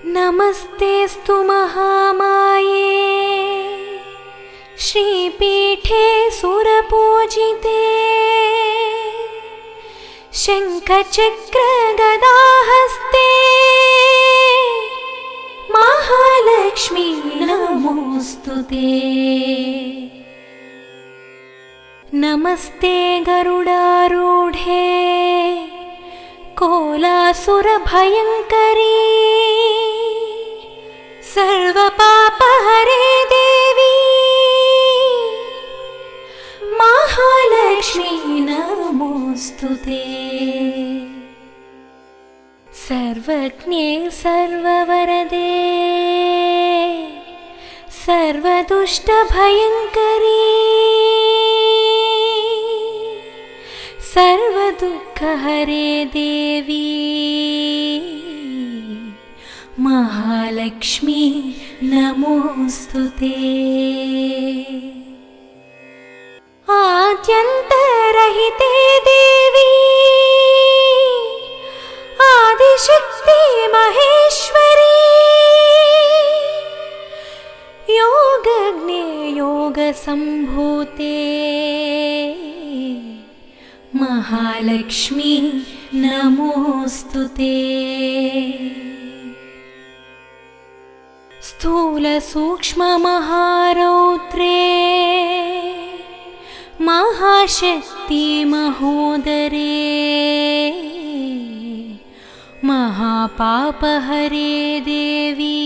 नमस्तेऽस्तु महामाये श्रीपीठे सुरपूजिते शङ्खचक्रगदाहस्ते महालक्ष्मी नमोऽस्तुते। नमस्ते गरुडारूढे कोलासुरभयङ्करी सर्वपापहरे देवी महालक्ष्मी नमोऽस्तुते। सर्वज्ञे सर्ववरदे सर्वदुष्टभयङ्करी सर्वदुःखहरे देवी महालक्ष्मी नमोऽस्तुते। आद्यन्तरहिते देवी आदिशक्ति महेश्वरी योगज्ञे योगसम्भूते महालक्ष्मी नमोऽस्तुते। स्थूलसूक्ष्ममहारौद्रे महाशक्ति महोदरे महापापहरे देवी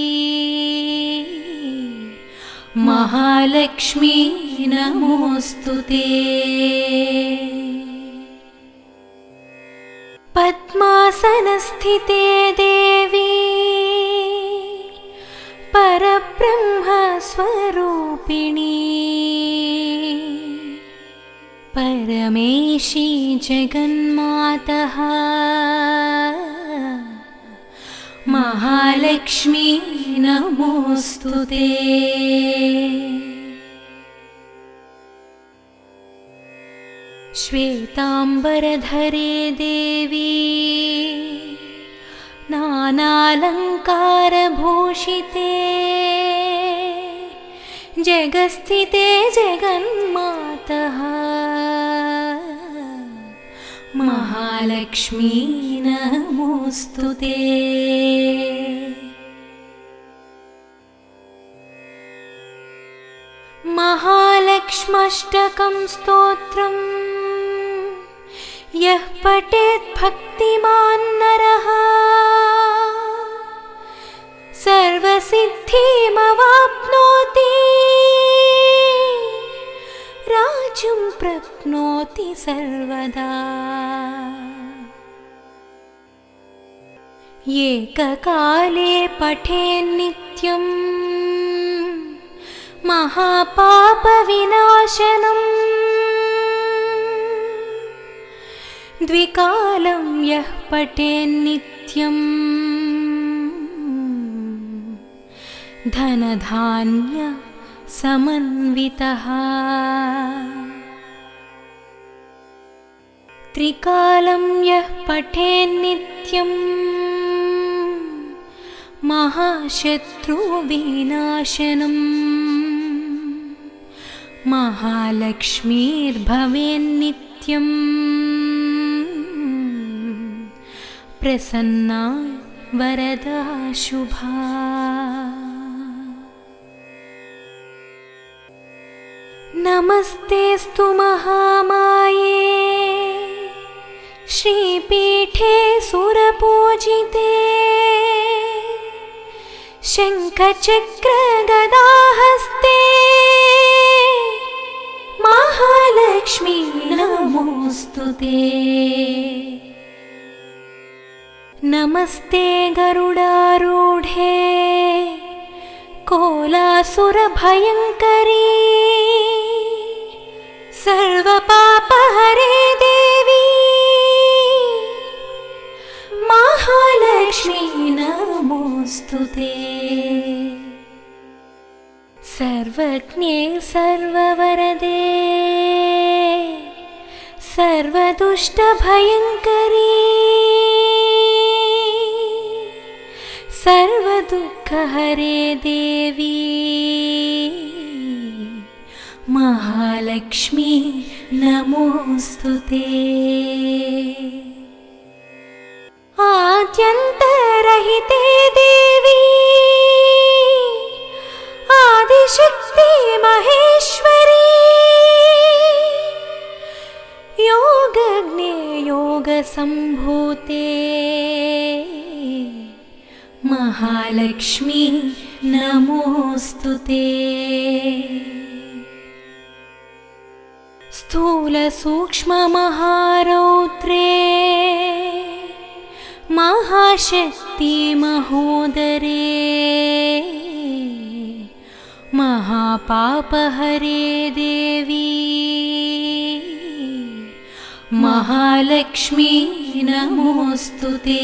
महालक्ष्मी नमोऽस्तुते। पद्मासनस्थिते देवी परब्रह्मस्वरूपिणी परमेशी जगन्मातः महालक्ष्मी नमोऽस्तुते। श्वेताम्बरधरे देवी नानालङ्कारभूषिते जगस्थिते जगन्मातः महालक्ष्मी नमोऽस्तुते। महालक्ष्म्यष्टकं स्तोत्रम् यः पठेत् भक्तिमान् नरः सर्वसिद्धिमवाप्नोति राज्यं प्राप्नोति सर्वदा। एककाले पठेन्नित्यं महापापविनाशनम् द्विकालं यः पठेन्नित्यं धनधान्य समन्वितः त्रिकालं यः पठेन्नित्यं महाशत्रुविनाशनम् महालक्ष्मीर्भवेन्नित्यम् प्रसन्ना वरदा शुभा। नमस्तेऽस्तु महामाये श्रीपीठे सुरपूजिते शङ्खचक्रगदाहस्ते महालक्ष्मी नमोऽस्तुते। नमस्ते गरुडारूढे कोलासुरभयङ्करी सर्वपापहरे देवी महालक्ष्मी नमोऽस्तुते। सर्वज्ञे सर्ववरदे सर्वदुष्टभयङ्करी सर्वदुःखहरे देवी महालक्ष्मी नमोस्तुते। आद्यन्तरहिते देवी आदिशक्ति महेश्वरी योगज्ञे योगसम्भूते महालक्ष्मी नमोस्तुते। स्थूलसूक्ष्ममहारौद्रे महाशक्ति महोदरे महापापहरे देवी महालक्ष्मी नमोस्तुते।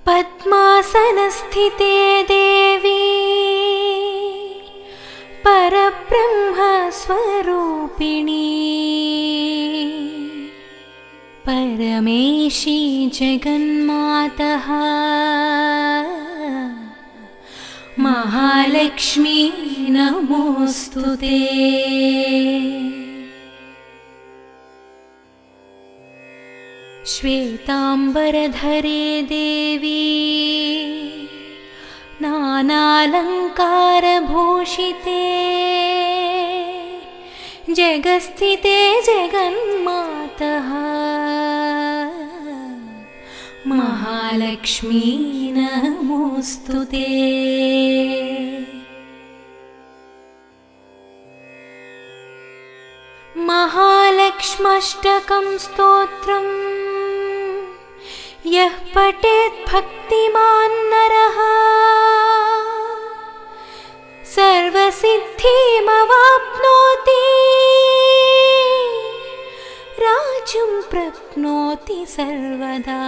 पद्मासनस्थिते देवी परब्रह्मस्वरूपिणी परमेशी जगन्मातः महालक्ष्मी नमोस्तुते। श्वेताम्बरधरे देवी नानालङ्कारभूषिते जगस्थिते जगन्मातः महालक्ष्मी नमोस्तुते। महालक्ष्म्यष्टकं स्तोत्रम् यः पठेत् भक्तिमान् नरः सर्वसिद्धिमवाप्नोति राज्यं प्राप्नोति सर्वदा।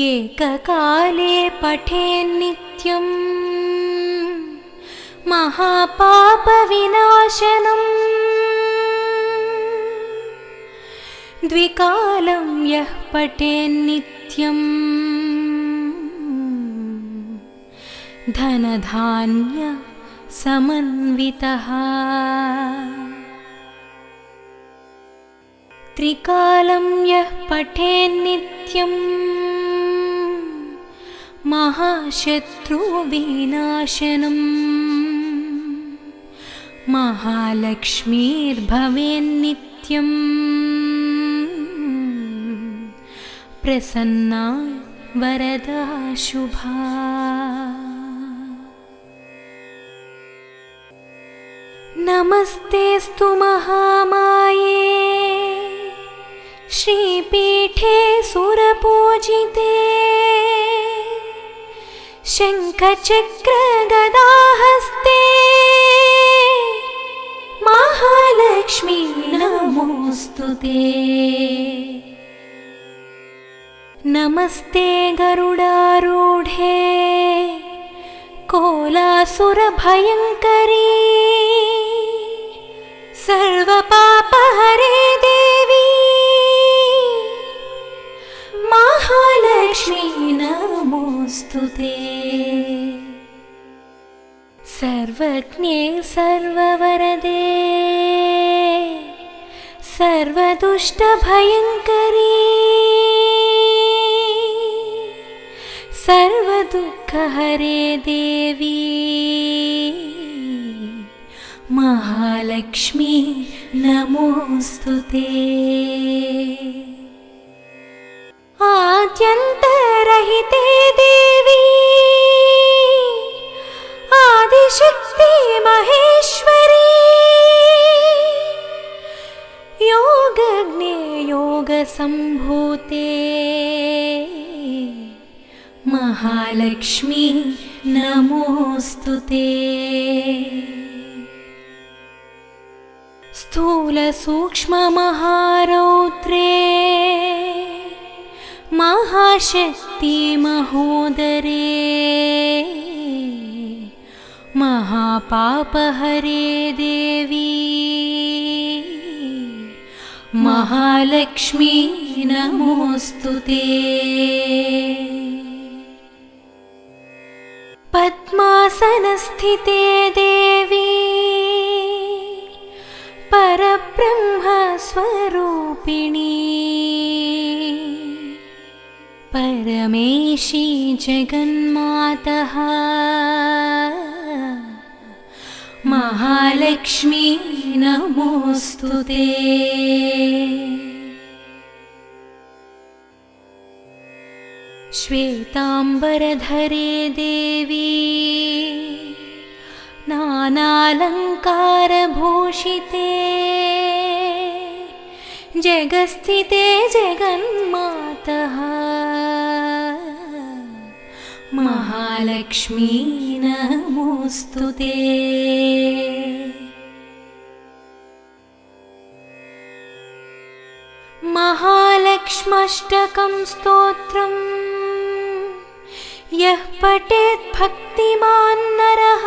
एककाले पठेन्नित्यं महापापविनाशनम् द्विकालं यः पठेन्नित्यं धनधान्य समन्वितः त्रिकालं यः पठेन्नित्यं महाशत्रुविनाशनम् महालक्ष्मीर्भवेन्नित्यम् प्रसन्ना वरदा शुभा। नमस्तेस्तु महामाये श्रीपीठे सुरपूजिते शङ्खचक्रगदाहस्ते महालक्ष्मी नमोस्तुते। नमस्ते गरुडारूढे कोलासुरभयङ्करी सर्वपापहरे देवी महालक्ष्मी नमोस्तुते। सर्वज्ञे सर्ववरदे सर्वदुष्टभयङ्करी सर्वदुःखहरे देवी महालक्ष्मी नमोस्तुते। आद्यन्तरहिते देवी आदिशक्ति महेश्वरी योगज्ञे योगसम्भूते महालक्ष्मी नमोस्तुते। स्थूलसूक्ष्ममहारौद्रे महाशक्ति महोदरे महापापहरे देवी महालक्ष्मी नमोऽस्तुते। पद्मासनस्थिते देवी परब्रह्मस्वरूपिणी परमेशी जगन्मातः महालक्ष्मी नमोऽस्तुते। श्वेताम्बरधरे देवी नानालङ्कारभूषिते जगस्थिते जगन्मातः महालक्ष्मी नमोऽस्तुते। महालक्ष्म्यष्टकं स्तोत्रम् यः पठेत् भक्तिमान् नरः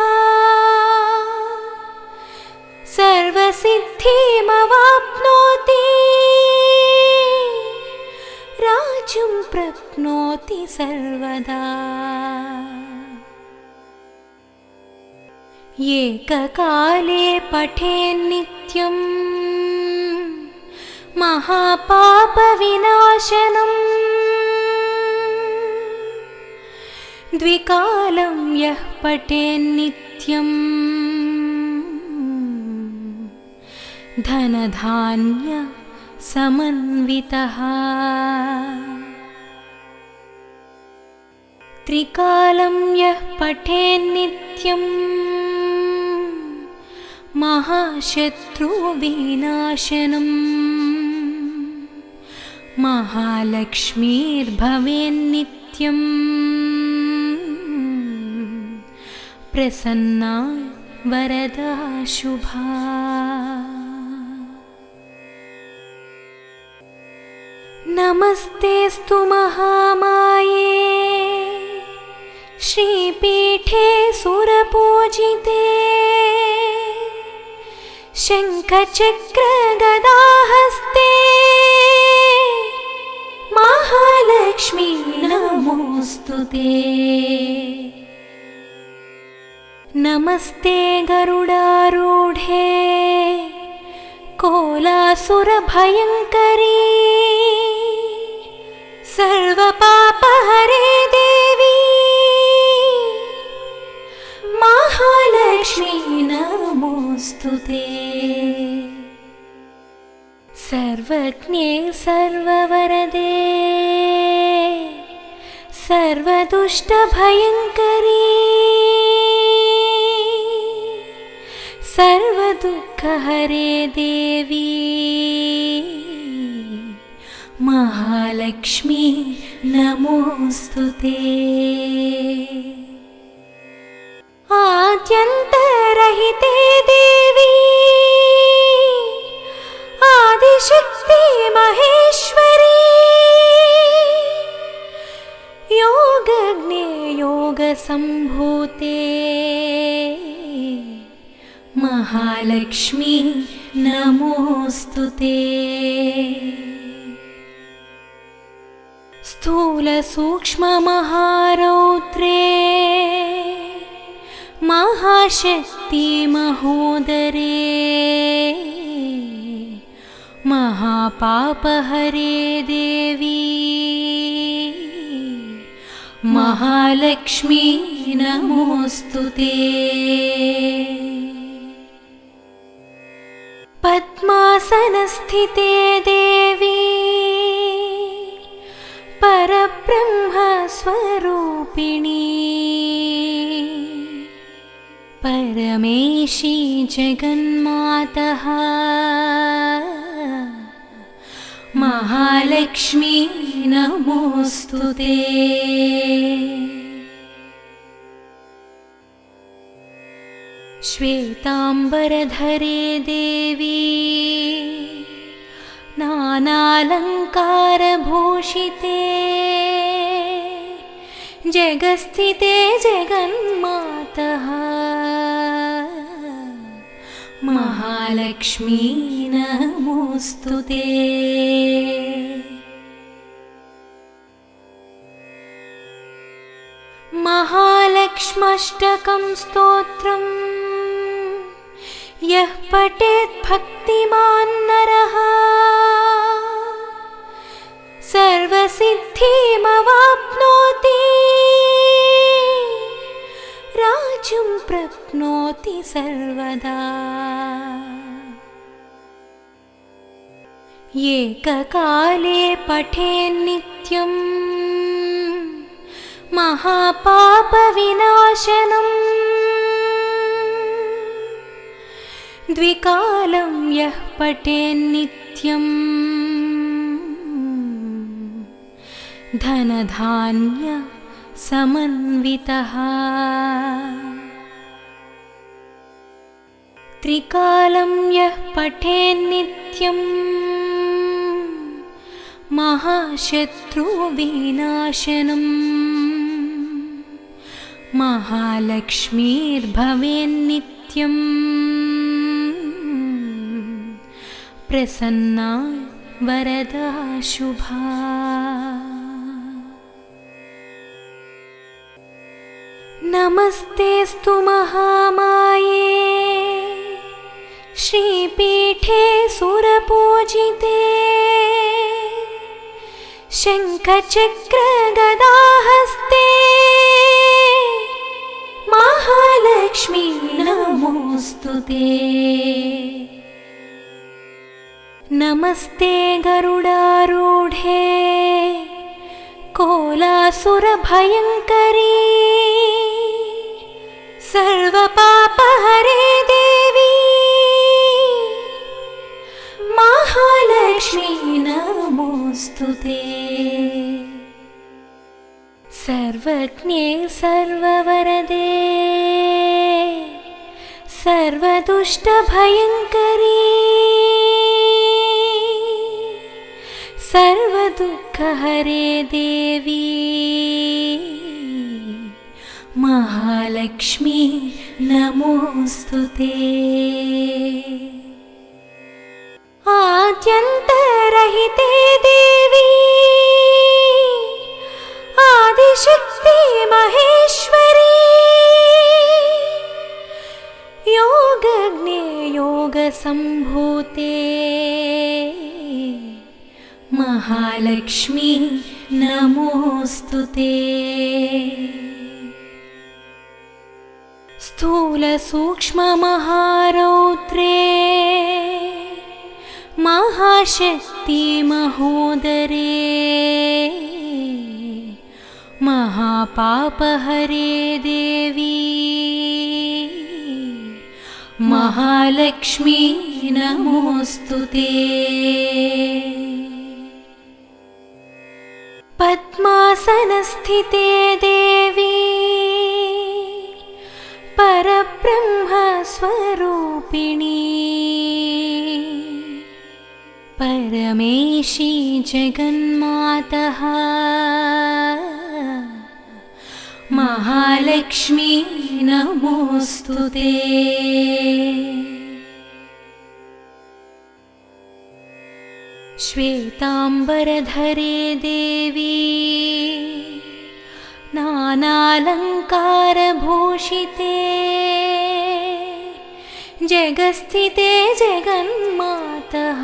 सर्वसिद्धिमवाप्नोति राज्यं प्राप्नोति सर्वदा। एककाले पठेन्नित्यं महापापविनाशनम् द्विकालं यः पठेन्नित्यं धनधान्य समन्वितः त्रिकालं यः पठेन्नित्यं महाशत्रुविनाशनम् महालक्ष्मीर्भवेन्नित्यं प्रसन्ना वरदा शुभा। नमस्तेऽस्तु महामाये श्रीपीठे सुरपूजिते शङ्खचक्रगदाहस्ते महालक्ष्मी नमोऽस्तुते। नमस्ते गरुडारूढे कोलासुरभयङ्करी सर्वपापहरे देवी महालक्ष्मी नमोऽस्तुते। सर्वज्ञे सर्ववरदे सर्वदुष्टभयङ्करी सर्वदुःखहरे देवी महालक्ष्मी नमोऽस्तुते। आद्यन्तरहिते देवी आदिशक्ति महेश्वरी योगज्ञे योगसम्भूते महालक्ष्मी नमोऽस्तुते। स्थूलसूक्ष्ममहारौद्रे महाशक्ति महोदरे महापापहरे देवी महालक्ष्मी नमोऽस्तुते। पद्मासनस्थिते देवी परब्रह्मस्वरूपिणी परमेशी जगन्मातः महालक्ष्मी नमोऽस्तुते। श्वेताम्बरधरे देवी नानालङ्कारभूषिते जगस्थिते जगन्मातः महालक्ष्मी नमोऽस्तुते। महालक्ष्म्यष्टकं स्तोत्रम् यः पठेत् भक्तिमान् नरः सर्वसिद्धिमवाप्नोति राज्यं प्राप्नोति सर्वदा। एककाले पठेन्नित्यम् महापापविनाशनम् द्विकालं यः पठेन्नित्यम् धनधान्य समन्वितः। त्रिकालं यः पठेन्नित्यम् महाशत्रुविनाशनम् महालक्ष्मीर्भवेन्नित्यम् प्रसन्ना वरदा शुभा। नमस्तेऽस्तु महामाये श्रीपीठे सुरपूजिते शङ्खचक्रगदाहस्ते महालक्ष्मी नमोऽस्तुते। नमस्ते गरुडारूढे कोलासुरभयङ्करी सर्वपापहरे देवी महालक्ष्मी नमोऽस्तुते। सर्वज्ञे सर्ववरदे सर्वदुष्टभयङ्करी सर्वदुःखहरे देवी महालक्ष्मी नमोऽस्तुते। आद्यन्तरहिते देवी आदिशक्ति महेश्वरी योगज्ञे योगसम्भूते महालक्ष्मी नमोऽस्तुते। स्थूलसूक्ष्ममहारौद्रे महाशक्ति महोदरे महापापहरे देवी महालक्ष्मी नमोऽस्तुते। पद्मासनस्थिते देवी परब्रह्मस्वरूपिणी परमेशी जगन्मातः महालक्ष्मी नमोऽस्तुते। श्वेताम्बरधरे देवी नानालङ्कारभूषिते जगस्थिते जगन्मातः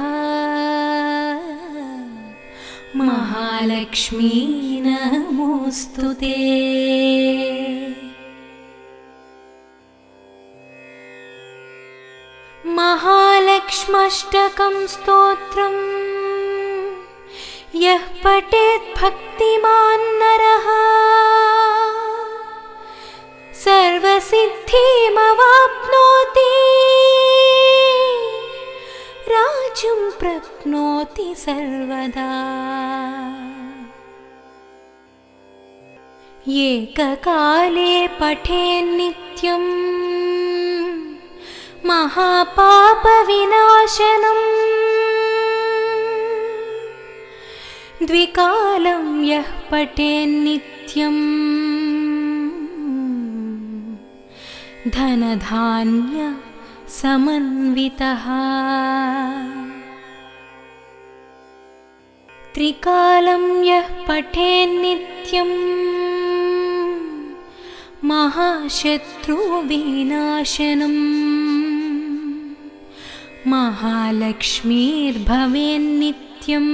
महालक्ष्मी नमोऽस्तुते। महालक्ष्म्यष्टकं स्तोत्रम् यः पठेत् भक्तिमान् नरः सर्वसिद्धिमवाप्नोति राज्यं प्राप्नोति सर्वदा। एककाले पठेन्नित्यम् महापापविनाशनम् द्विकालं यः पठेन्नित्यम् धनधान्य समन्वितः त्रिकालं यः पठेन्नित्यं महाशत्रुविनाशनम् महालक्ष्मीर्भवेन्नित्यम्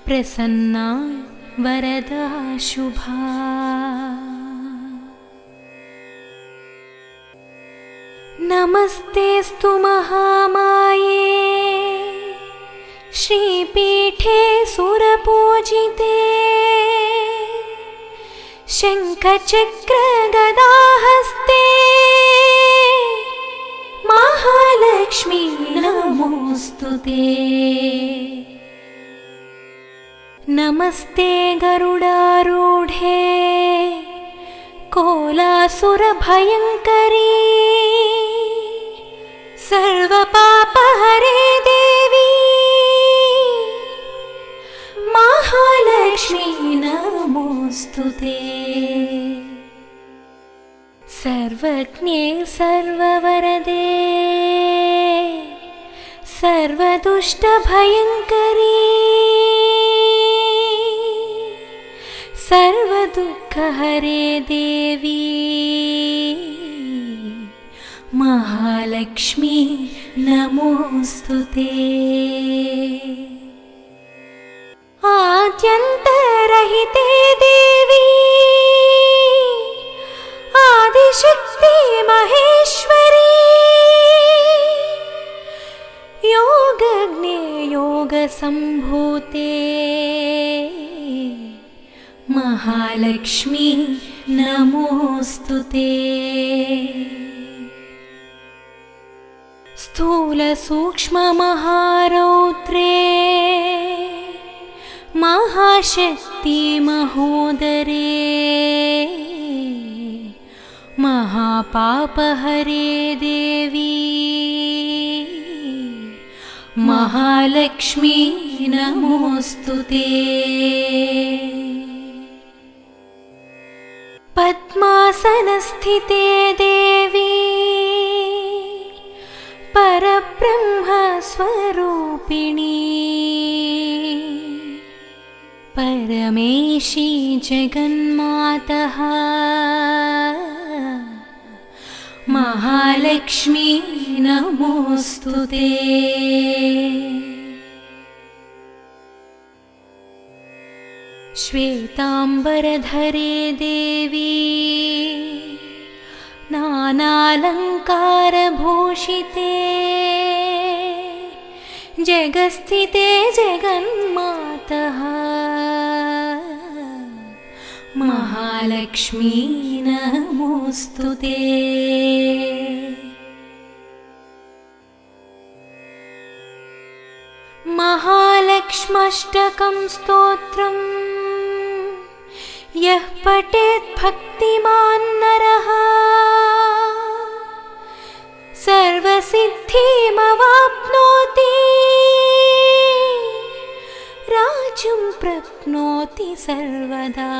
प्रसन्ना वरदा शुभा। नमस्तेस्तु महामाये श्रीपीठे सुरपूजिते शङ्खचक्रगदाहस्ते महालक्ष्मी नमोऽस्तुते। नमस्ते गरुडारूढे कोलासुरभयङ्करी सर्वपापहरे देवी महालक्ष्मी नमोऽस्तुते। सर्वज्ञे सर्ववरदे सर्वदुष्टभयङ्करी सर्वदुःखहरे देवी महालक्ष्मी नमोऽस्तुते। आद्यन्तरहिते देवी आदिशक्ति महेश्वरी योगज्ञे योगसम्भूते महालक्ष्मी नमोऽस्तुते। स्थूलसूक्ष्ममहारौद्रे महाशक्ति महोदरे महापापहरे देवी महालक्ष्मी नमोऽस्तुते। पद्मासनस्थिते देवी परब्रह्मस्वरूपिणी परमेशी जगन्मातः महालक्ष्मी नमोऽस्तुते। श्वेताम्बरधरे देवी नानालङ्कारभूषिते जगस्थिते जगन्मातः महालक्ष्मी नमोऽस्तुते। महालक्ष्म्यष्टकं स्तोत्रम् यः पठेत् भक्तिमान् नरः सर्वसिद्धिमवाप्नोति राज्यं प्राप्नोति सर्वदा।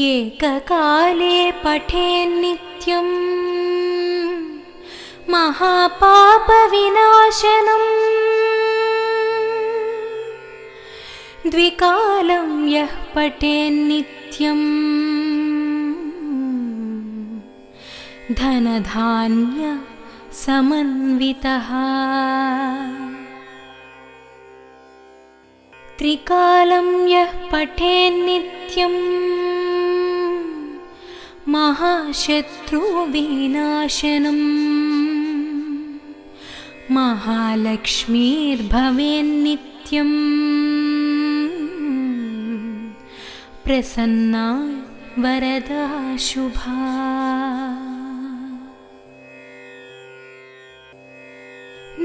एककाले पठेन्नित्यं महापापविनाशनम् द्विकालं यः पठेन्नित्यं धनधान्य समन्वितः त्रिकालं यः पठेन्नित्यं महाशत्रुविनाशनम् महालक्ष्मीर्भवेन्नित्यम् प्रसन्ना वरदा शुभा।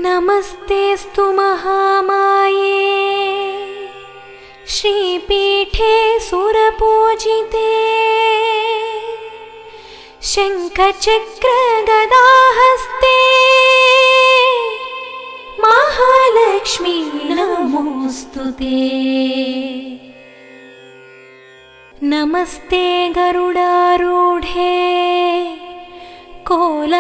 नमस्तेस्तु महामाये श्रीपीठे सुरपूजिते शङ्खचक्रगदाहस्ते महालक्ष्मी नमोऽस्तुते। नमस्ते गरुडारूढे कोलासुरभयङ्करी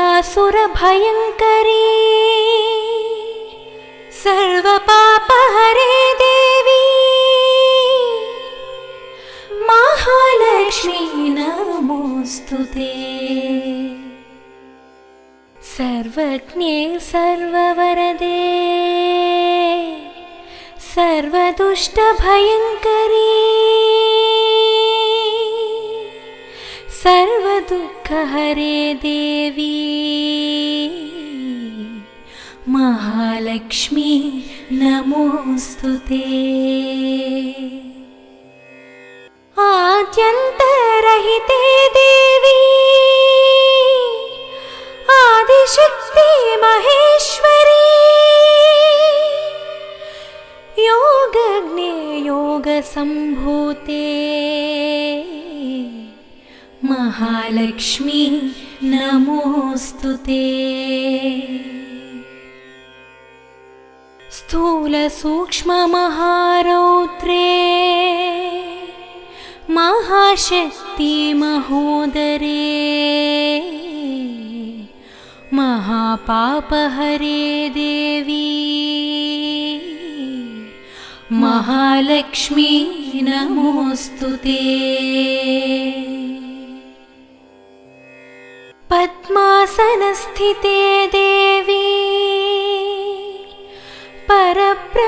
सर्वपापहरे देवी महालक्ष्मी नमोस्तुते। सर्वज्ञे सर्ववरदे सर्वदुष्टभयङ्करी सर्वदुःखहरे देवी महालक्ष्मी नमोस्तुते। आद्यन्तरहिते देवी आदिशक्ति महेश्वरी योगज्ञे योगसम्भूते महालक्ष्मी नमोस्तुते। स्थूलसूक्ष्ममहारौद्रे महाशक्ति महोदरे महापापहरे देवी महालक्ष्मी नमोस्तुते। पद्मासनस्थिते देवी परब्रह्मस्वरूपिणी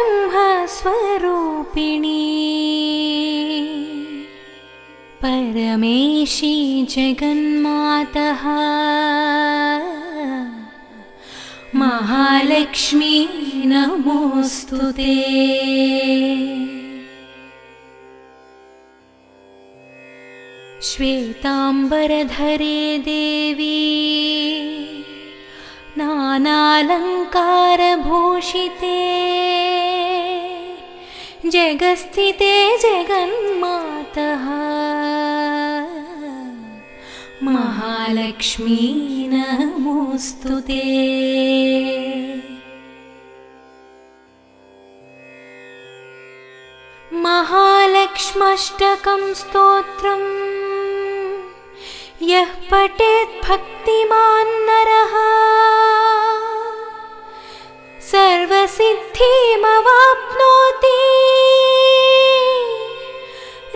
परमेशी जगन्मातः महालक्ष्मी नमोस्तुते। श्वेताम्बरधरे देवी नानालङ्कारभूषिते जगस्थिते जगन्मातः महालक्ष्मी नमोस्तुते। महालक्ष्म्यष्टकं स्तोत्रम् यः पठेत् भक्तिमान् नरः सर्वसिद्धिमवाप्नोति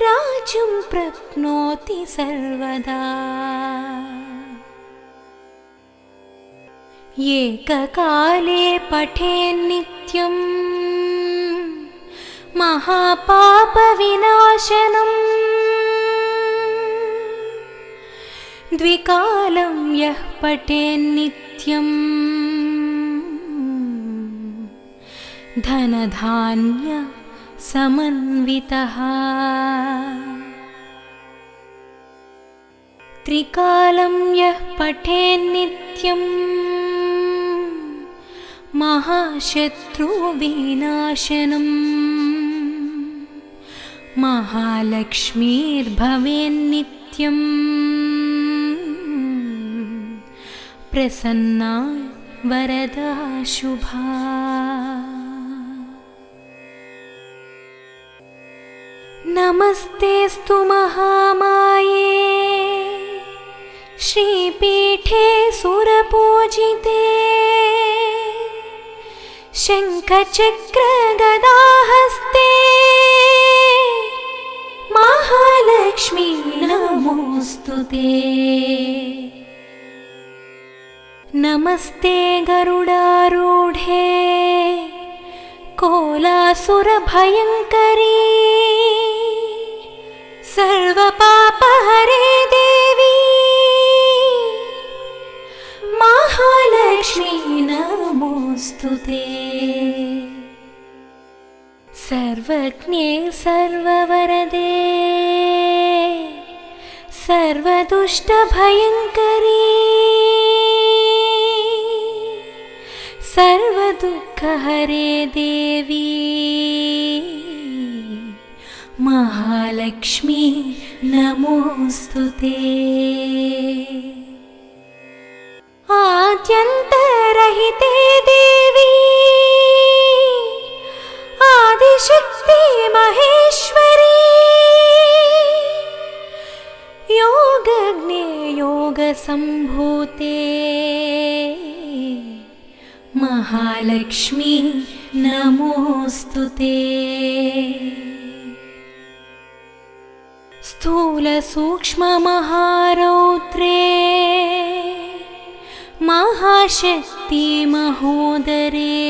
राज्यं प्राप्नोति सर्वदा। एककाले पठेन्नित्यं महापापविनाशनम् द्विकालं यः पठेन्नित्यं धनधान्य समन्वितः त्रिकालं यः पठेन्नित्यं महाशत्रुविनाशनम् महालक्ष्मीर्भवेन्नित्यम् प्रसन्ना वरदा शुभा। नमस्तेस्तु महामाये श्रीपीठे सुरपूजिते शङ्खचक्रगदाहस्ते महालक्ष्मी नमोस्तुते। नमस्ते गरुडारूढे कोलासुरभयङ्करी सर्वपापहरे देवी महालक्ष्मी नमोस्तुते। सर्वज्ञे सर्ववरदे सर्वदुष्टभयङ्करी सर्वदुःखहरे देवी महालक्ष्मी नमोस्तुते। आद्यन्तरहिते देवी आदिशक्ति महेश्वरी योगज्ञे योगसम्भूते महालक्ष्मी नमोऽस्तुते। स्थूलसूक्ष्ममहारौद्रे महाशक्ति महोदरे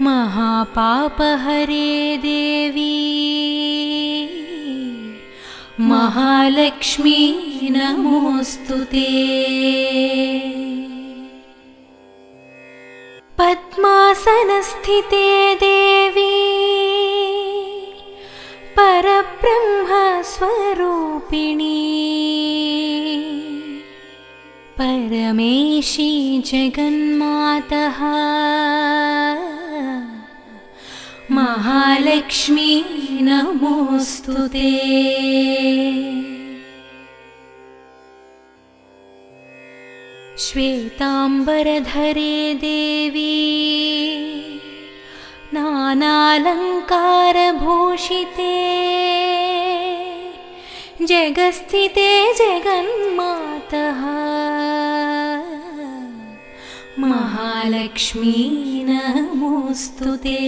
महापापहरे देवी महालक्ष्मी नमोऽस्तुते। पद्मासनस्थिते देवी परब्रह्मस्वरूपिणी परमेशी जगन्मातः महालक्ष्मी नमोऽस्तुते। श्वेताम्बरधरे देवी नानालङ्कारभूषिते जगस्थिते जगन्मातः महालक्ष्मी नमोऽस्तुते।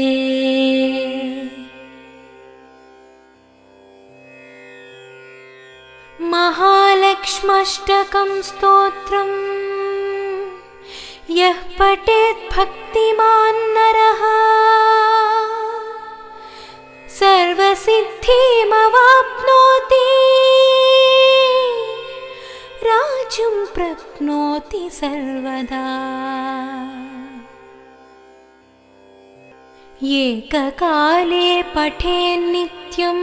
महालक्ष्म्यष्टकं स्तोत्रम् यः पठेत् भक्तिमान् नरः सर्वसिद्धिमवाप्नोति राज्यं प्राप्नोति सर्वदा। एककाले पठेन्नित्यं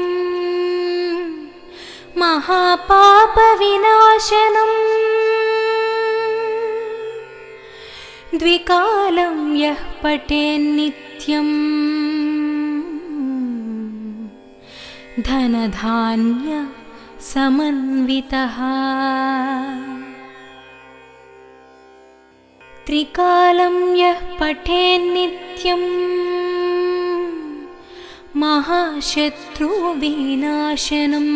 महापापविनाशनम् द्विकालं यः पठेन्नित्यं धनधान्य समन्वितः त्रिकालं यः पठेन्नित्यं महाशत्रुविनाशनम्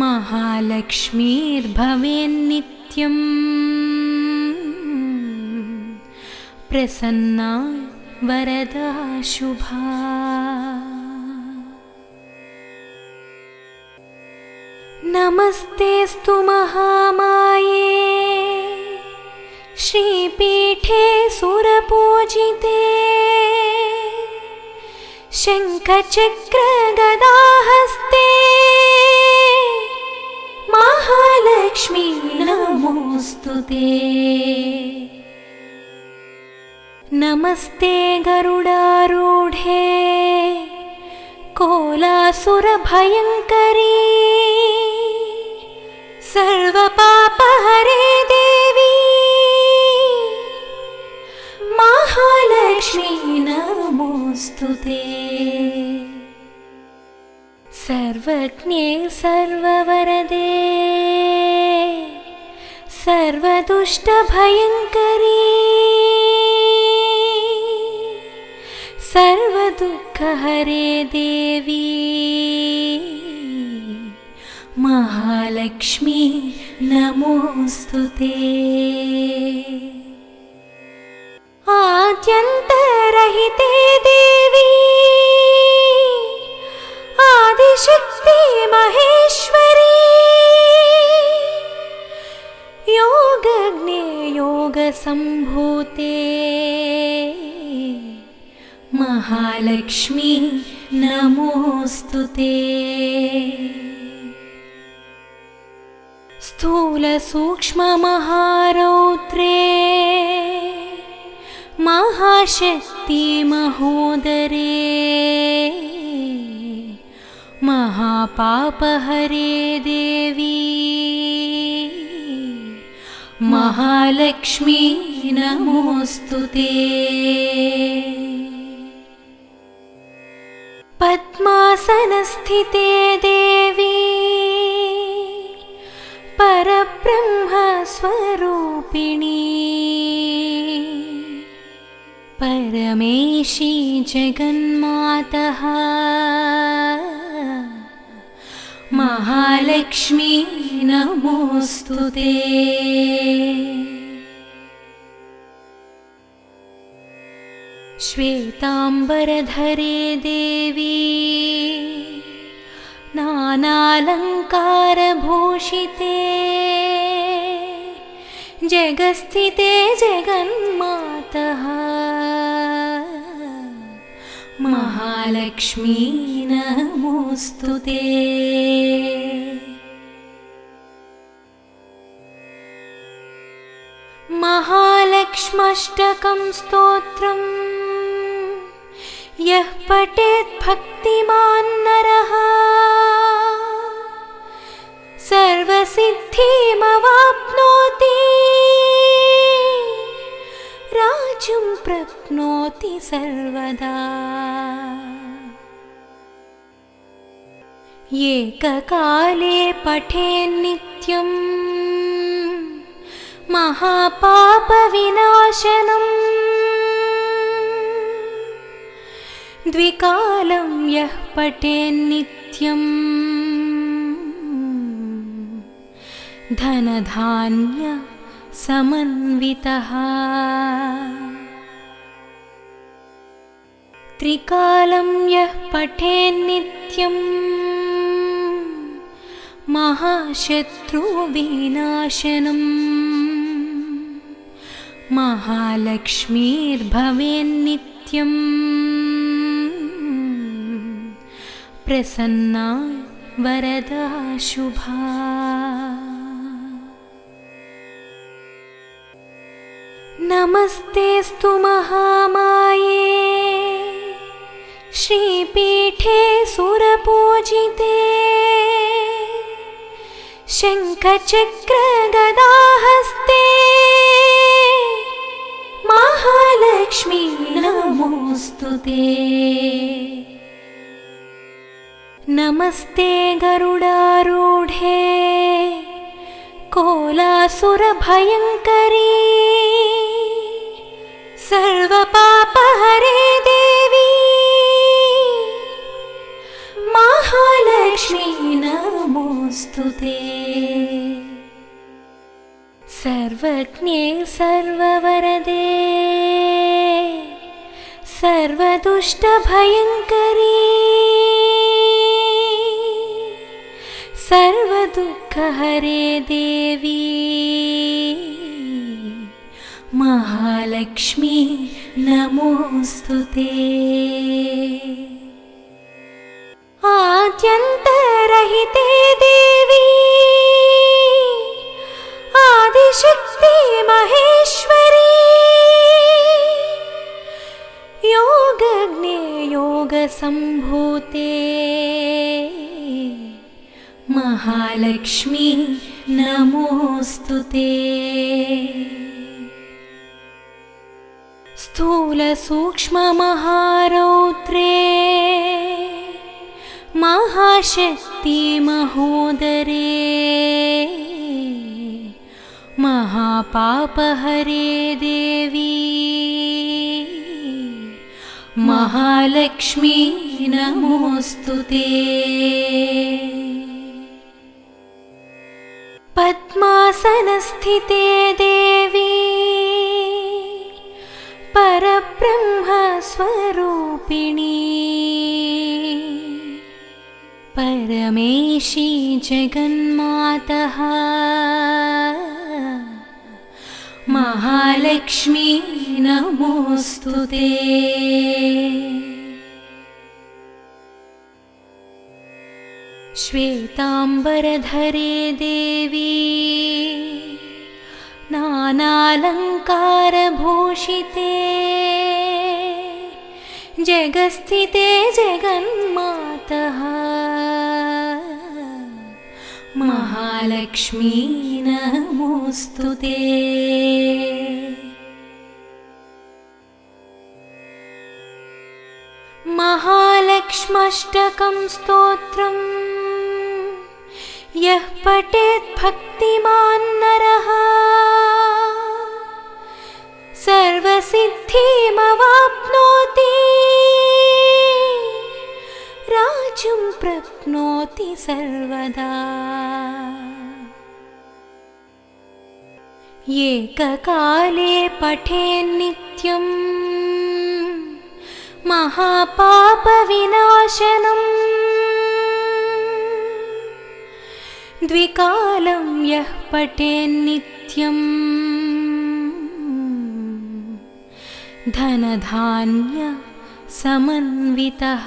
महालक्ष्मीर्भवेन्नित्यं प्रसन्ना वरदा शुभा। नमस्तेऽस्तु महामाये श्रीपीठे सुरपूजिते शङ्खचक्रगदाहस्ते महालक्ष्मी नमोऽस्तुते। नमस्ते गरुडारूढे कोलासुरभयङ्करी सर्वपापहरे देवी महालक्ष्मी नमोऽस्तुते। सर्वज्ञे सर्ववरदे सर्वदुष्टभयङ्करी सर्वदुःखहरे देवी महालक्ष्मी नमोऽस्तुते। आद्यन्तरहिते देवी आदिशक्ति महेश्वरी योगज्ञे योगसम्भूते महालक्ष्मी नमोऽस्तुते। स्थूलसूक्ष्ममहारौद्रे महाशक्ति महोदरे महापापहरे देवी महालक्ष्मी नमोऽस्तुते। पद्मासनस्थिते देवी परब्रह्मस्वरूपिणी परमेशी जगन्मातः महालक्ष्मी नमोऽस्तुते। श्वेतांबरधरे देवी नानालंकारभूषिते जगस्थिते जगन्मातः महालक्ष्मी नमोऽस्तुते। महालक्ष्म्यष्टकं स्तोत्रम् यः पठेत् भक्तिमान् नरः सर्वसिद्धिमवाप्नोति राज्यं प्राप्नोति सर्वदा। एककाले पठेन्नित्यं महापापविनाशनम् द्विकालं यः पठेन्नित्यं धनधान्य समन्वितः। त्रिकालं यः पठेन्नित्यं महाशत्रुविनाशनम् महालक्ष्मीर्भवेन्नित्यं प्रसन्ना वरदा शुभा। नमस्तेऽस्तु महामाये श्रीपीठे सुरपूजिते शङ्खचक्रगदाहस्ते महालक्ष्मी नमोऽस्तुते। नमस्ते गरुडारूढे कोलासुरभयङ्करी सर्वपापहरे देवी महालक्ष्मी नमोऽस्तुते। सर्वज्ञे सर्ववरदे सर्वदुष्टभयङ्करी सर्वदुःखहरे देवी महालक्ष्मी नमोऽस्तुते। आद्यन्तरहिते देवी आदिशक्ति महेश्वरी योगज्ञे योगसम्भूते महालक्ष्मी नमोऽस्तुते। स्थूलसूक्ष्ममहारौद्रे महाशक्ति महोदरे महापापहरे देवी महालक्ष्मी नमोऽस्तुते। पद्मासनस्थिते देवी परब्रह्मस्वरूपिणी परमेशी जगन्मातः महालक्ष्मी नमोऽस्तुते। श्वेतांबरधरे देवी नानालंकारभूषिते जगस्थिते जगन्मातः महालक्ष्मी नमोऽस्तुते। महालक्ष्म्यष्टकं स्तोत्रम् यः पठेत् भक्तिमान् नरः सर्वसिद्धिमवाप्नोति राज्यं प्राप्नोति सर्वदा। एककाले पठेन्नित्यं महापापविनाशनम्। द्विकालं यः पठेन्नित्यं धनधान्य समन्वितः।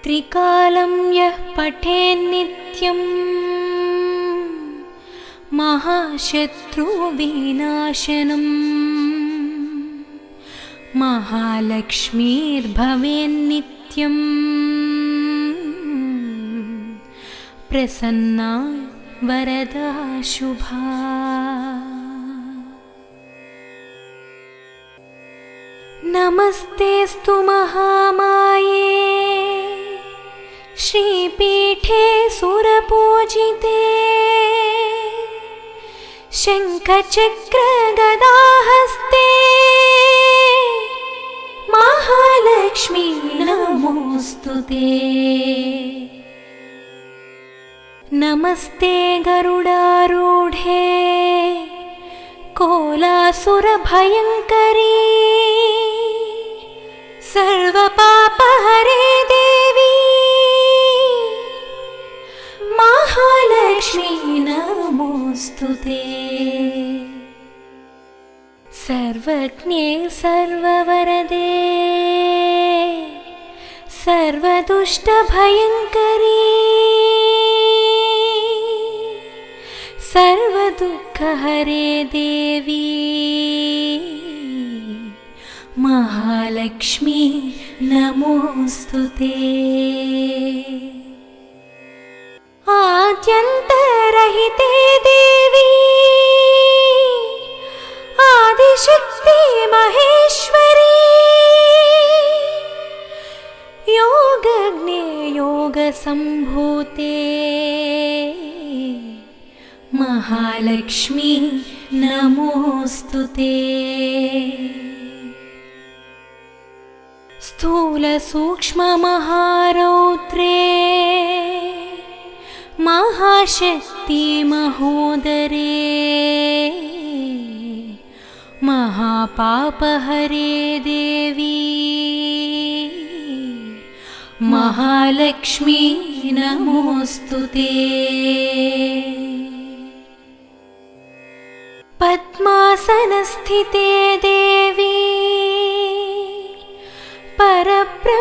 त्रिकालं यः पठेन्नित्यं महाशत्रुविनाशनम्। महालक्ष्मीर्भवेन्नित्यम् प्रसन्ना वरदा शुभा। नमस्तेऽस्तु महामाये श्रीपीठे सुरपूजिते। शङ्खचक्रगदाहस्ते महालक्ष्मी नमोऽस्तुते। नमस्ते गरुडारूढे कोलासुरभयङ्करी। सर्वपापहरे देवी महालक्ष्मी नमोऽस्तुते। सर्वज्ञे सर्ववरदे सर्वदुष्टभयङ्करी। सर्वदुःखहरे देवी महालक्ष्मी नमोऽस्तुते। आद्यन्तरहिते देवी आदिशक्ति महेश्वरी। योगज्ञे योगसम्भूते महालक्ष्मी नमोऽस्तुते। स्थूलसूक्ष्ममहारौद्रे महाशक्ति महोदरे। महापापहरे देवी महालक्ष्मी नमोऽस्तुते। पद्मासनस्थिते देवी परब्रह्मस्वरूपिणी।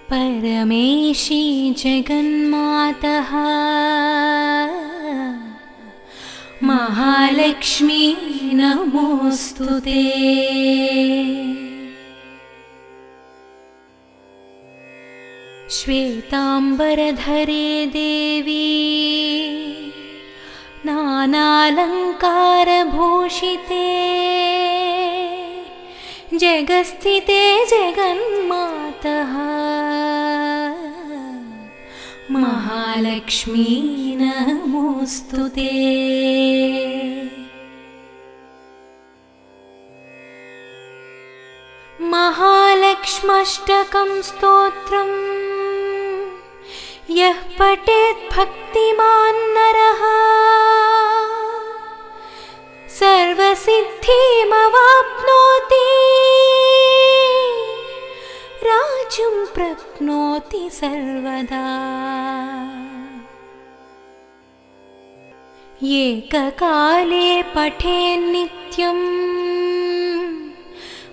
परमेशी जगन्मातः महालक्ष्मी नमोऽस्तुते। श्वेताम्बरधरे देवी नानालङ्कारभूषिते। जगस्थिते जगन्मातः महालक्ष्मी नमोऽस्तुते। महालक्ष्म्यष्टकं स्तोत्रम् यः पठेत् भक्तिमान् नरः सर्वसिद्धिमवाप्नोति। राज्यं प्राप्नोति सर्वदा। एककाले पठेन्नित्यं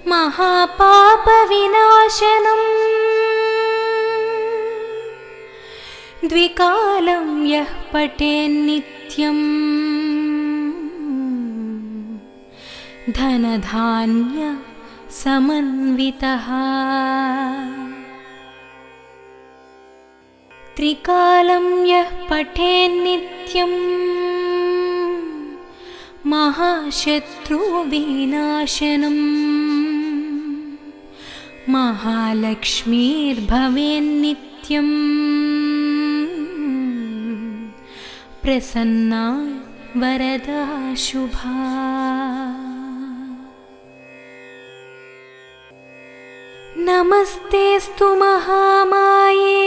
महापापविनाशनम्। द्विकालं यः पठेन्नित्यं धनधान्य समन्वितः। त्रिकालं यः पठेन्नित्यं महाशत्रुविनाशनम्। महालक्ष्मीर्भवेन्नित्यम् प्रसन्ना वरदा शुभा। नमस्तेऽस्तु महामाये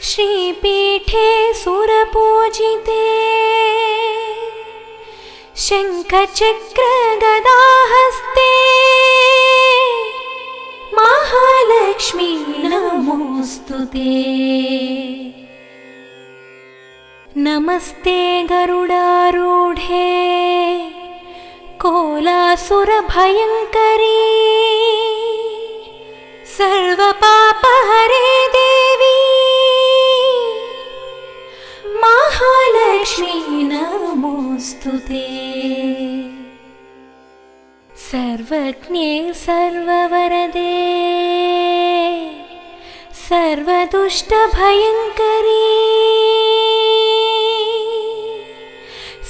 श्रीपीठे सुरपूजिते शङ्खचक्रगदाहस्ते महालक्ष्मी नमोऽस्तुते। नमस्ते गरुडारूढे कोलासुरभयङ्करी सर्वपापहरे देवी महालक्ष्मी नमोऽस्तुते। सर्वज्ञे सर्ववरदे सर्वदुष्टभयङ्करी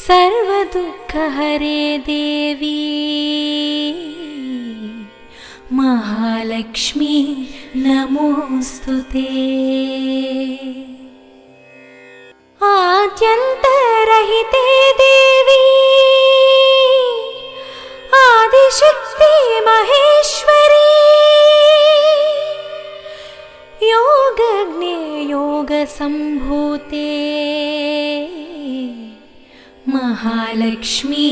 सर्वदुःखहरे देवी महालक्ष्मी नमोऽस्तुते। आद्यन्तरहिते देवी आदिशक्ति महेश्वरी योगज्ञे योगसम्भूते महालक्ष्मी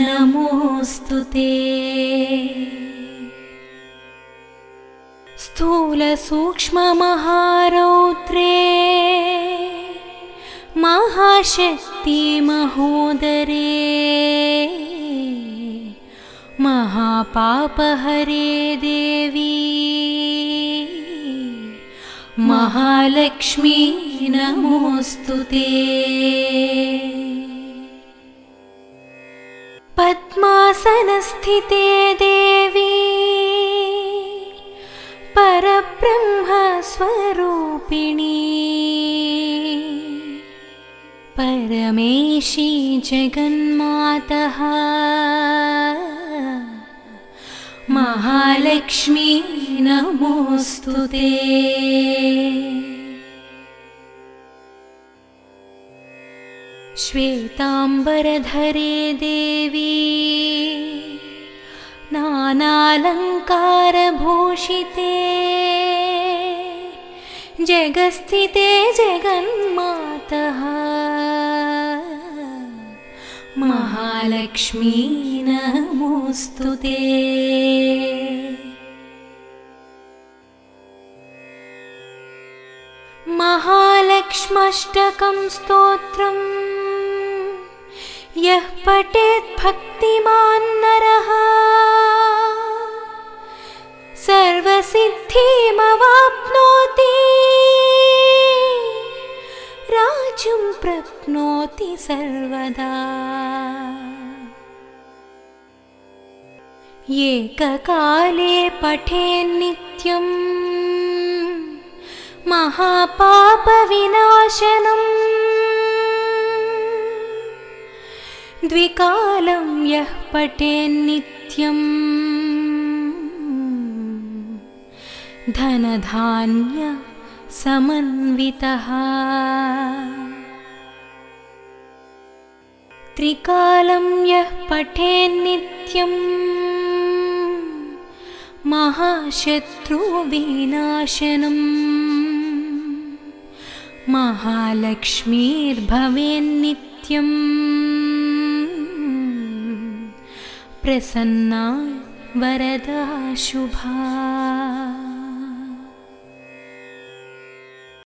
नमोऽस्तुते। स्थूलसूक्ष्ममहारौद्रे महाशक्ति महोदरे महापापहरे देवी महालक्ष्मी नमोऽस्तुते। पद्मासनस्थिते देवी परब्रह्मस्वरूपिणी परमेशी जगन्मातः महालक्ष्मी नमोऽस्तुते। श्वेताम्बरधरे देवी नानालङ्कारभूषिते जगस्थिते जगन्मातः महालक्ष्मी नमोऽस्तुते। महालक्ष्म्यष्टकं स्तोत्रम् यः पठेत् भक्तिमान् नरः सर्वसिद्धिमवाप्नोति राज्यं प्राप्नोति सर्वदा। एककाले पठेन्नित्यं महापापविनाशनम् द्विकालं यः पठेन्नित्यं धनधान्य समन्वितः त्रिकालं यः पठेन्नित्यं महाशत्रुविनाशनम् महालक्ष्मीर्भवेन्नित्यम् प्रसन्ना वरदा शुभा।